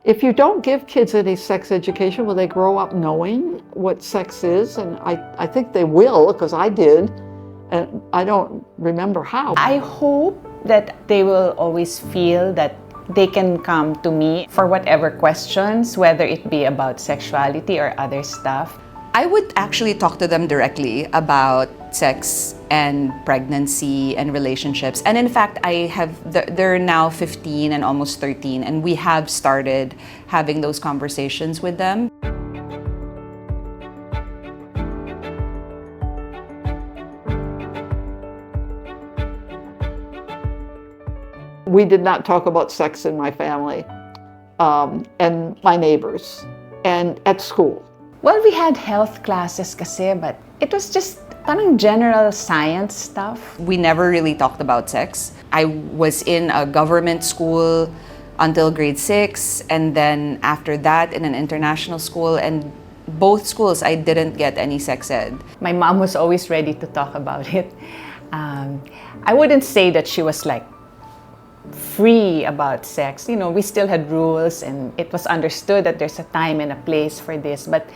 If you don't give kids any sex education, will they grow up knowing what sex is? And I think they will, because I did, and I don't remember how. I hope that they will always feel that they can come to me for whatever questions, whether it be about sexuality or other stuff. I would actually talk to them directly about sex and pregnancy and relationships. And in fact, they're now 15 and almost 13, and we have started having those conversations with them. We did not talk about sex in my family, and my neighbors, and at school. Well, we had health classes kasi, but it was just parang general science stuff. We never really talked about sex. I was in a government school until grade 6, and then after that in an international school, and both schools I didn't get any sex ed. My mom was always ready to talk about it. I wouldn't say that she was like free about sex. You know, we still had rules, and it was understood that there's a time and a place for this, but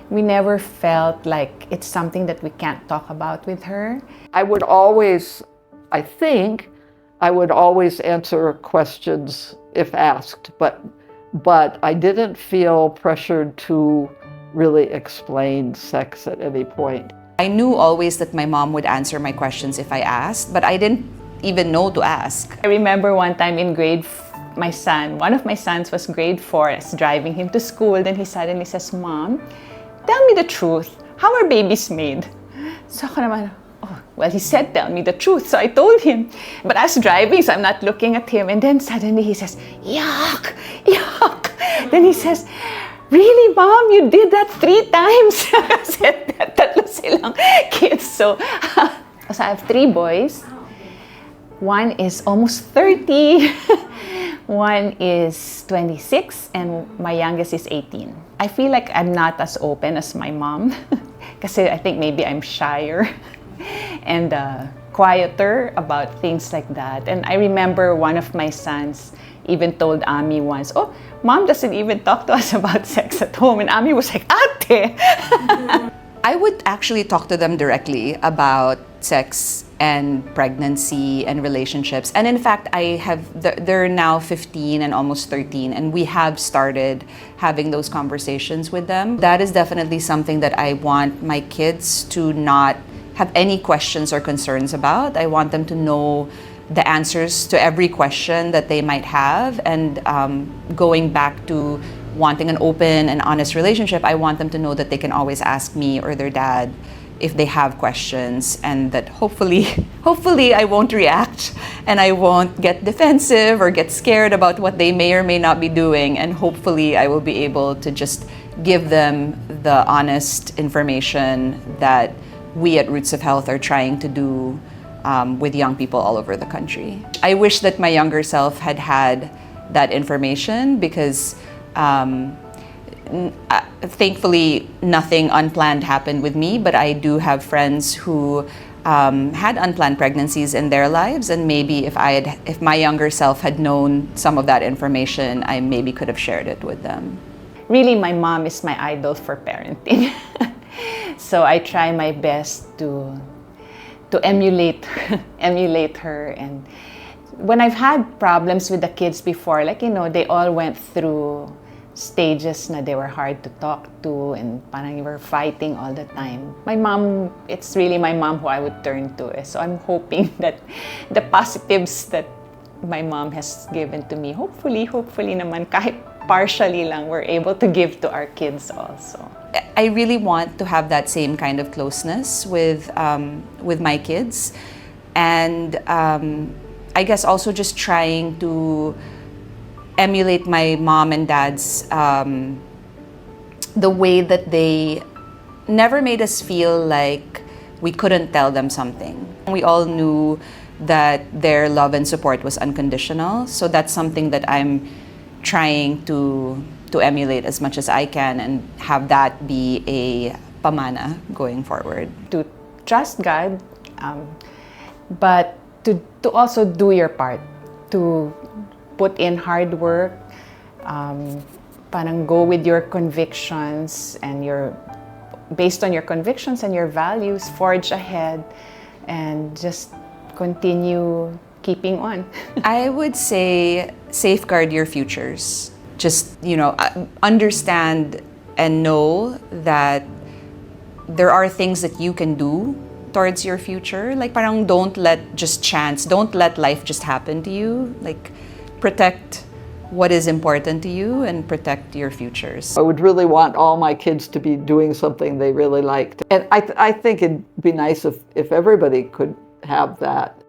we never felt like it's something that we can't talk about with her. I would always answer questions if asked, but I didn't feel pressured to really explain sex at any point. I knew always that my mom would answer my questions if I asked, but I didn't even know to ask. I remember one time in one of my sons was grade 4, I was driving him to school, then he suddenly says, "Mom, tell me the truth, how are babies made?" So ako naman, oh, well, he said, "Tell me the truth." So I told him, but I was driving, so I'm not looking at him, and then suddenly he says, "Yuck, yuck." Then he says, "Really, Mom, you did that 3 times?" I said that, tatlo silang kids. So I have 3 boys. One is almost 30, one is 26, and my youngest is 18. I feel like I'm not as open as my mom, because I think maybe I'm shyer and quieter about things like that. And I remember one of my sons even told Ami once, "Oh, Mom doesn't even talk to us about sex at home." And Ami was like, "Ate!" I would actually talk to them directly about sex and pregnancy and relationships. And in fact, they're now 15 and almost 13, and we have started having those conversations with them. That is definitely something that I want my kids to not have any questions or concerns about. I want them to know the answers to every question that they might have, and going back to wanting an open and honest relationship, I want them to know that they can always ask me or their dad if they have questions, and that hopefully I won't react and I won't get defensive or get scared about what they may or may not be doing, and hopefully I will be able to just give them the honest information that we at Roots of Health are trying to do with young people all over the country. I wish that my younger self had had that information, because thankfully nothing unplanned happened with me, but I do have friends who had unplanned pregnancies in their lives, and maybe if my younger self had known some of that information, I maybe could have shared it with them. Really, my mom is my idol for parenting. So I try my best to emulate her. And when I've had problems with the kids before, like, you know, they all went through stages na they were hard to talk to, and parang we were fighting all the time. My mom, it's really my mom who I would turn to. So I'm hoping that the positives that my mom has given to me, hopefully naman, kahit partially lang, we're able to give to our kids also. I really want to have that same kind of closeness with my kids, and I guess also just trying to emulate my mom and dad's the way that they never made us feel like we couldn't tell them something. We all knew that their love and support was unconditional, so that's something that I'm trying to emulate as much as I can, and have that be a pamana going forward. To trust God, but to also do your part, to put in hard work, parang go with your convictions and based on your convictions and your values, forge ahead and just continue keeping on. I would say safeguard your futures. Just, understand and know that there are things that you can do towards your future. Like parang don't let life just happen to you. Like protect what is important to you and protect your futures. I would really want all my kids to be doing something they really liked. And I think it'd be nice if everybody could have that.